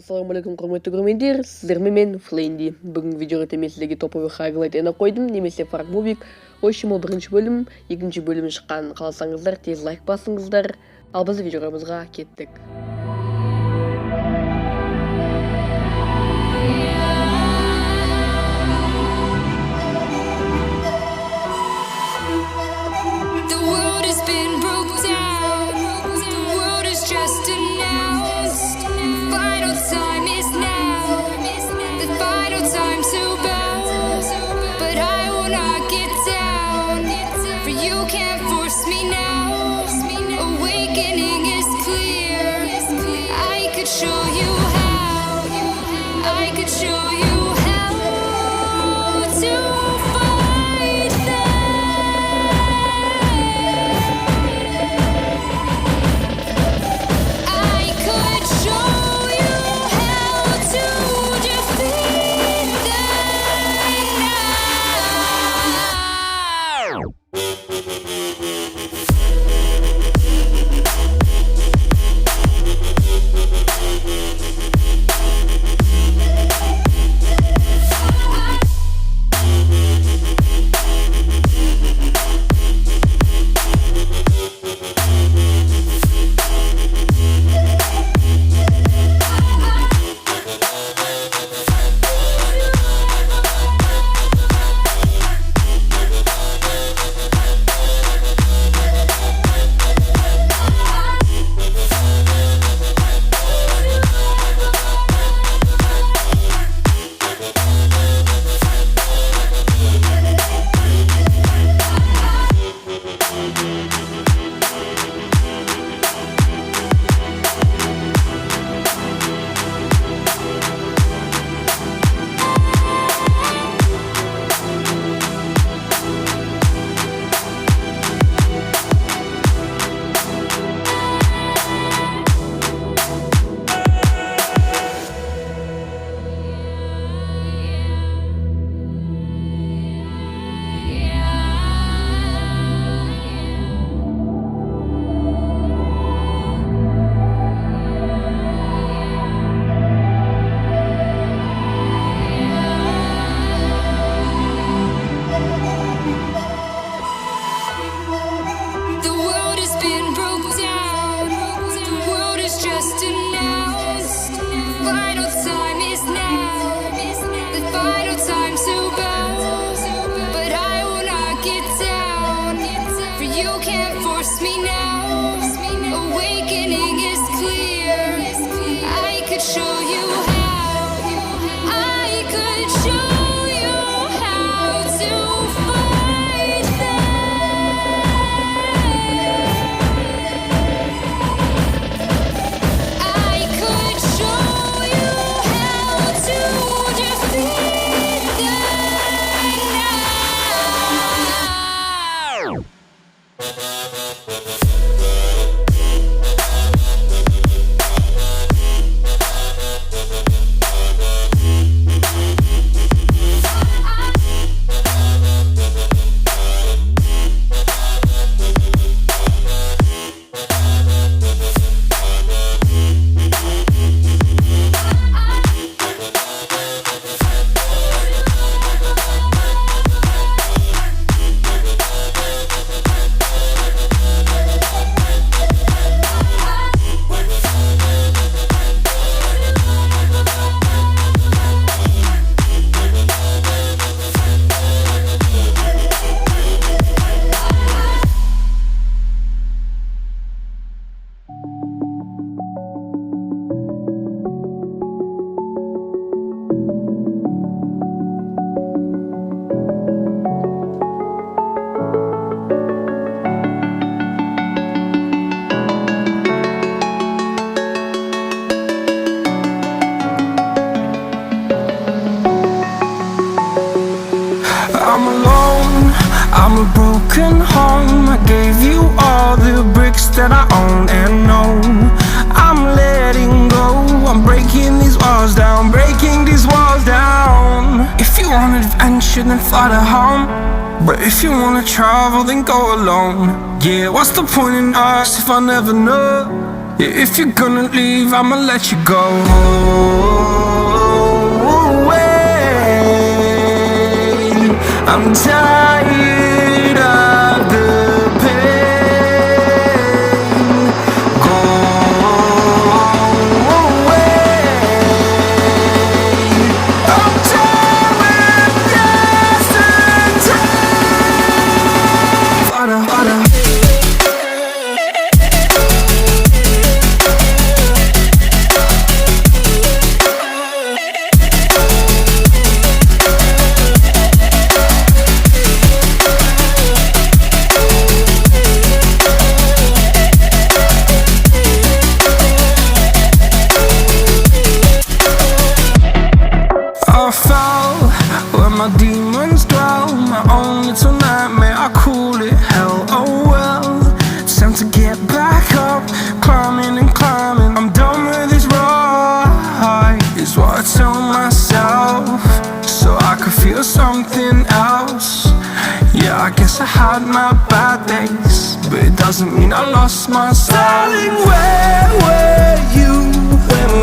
Ассалаумалейкум, құрметті көрермендер, сіздермен мен Фленди. Бүгін видеода мен сіздерге топовый хайлайт ені қойдым, немесе fragmovie. Ол бірінші бөлім, екінші бөлім шыққан. Қаласаңыздар, тез лайк басыңыздар. Ал біз видеомызға кеттік. I'm a broken home. I gave you all the bricks that I own and know. I'm letting go. I'm breaking these walls down, breaking these walls down. If you want adventure, then fly to home. But if you wanna travel, then go alone. Yeah, what's the point in us if I never know? If you're gonna leave, I'ma let you go. I'm tired of the pain. Go away. I'm done with yesterday. Water, water. My demons dwell, my own little nightmare, I call it hell, oh well. It's time to get back up, climbing and climbing. I'm done with this ride, is what I tell myself, so I could feel something else. Yeah, I guess I had my bad days, but it doesn't mean I lost my style. Darling, where were you when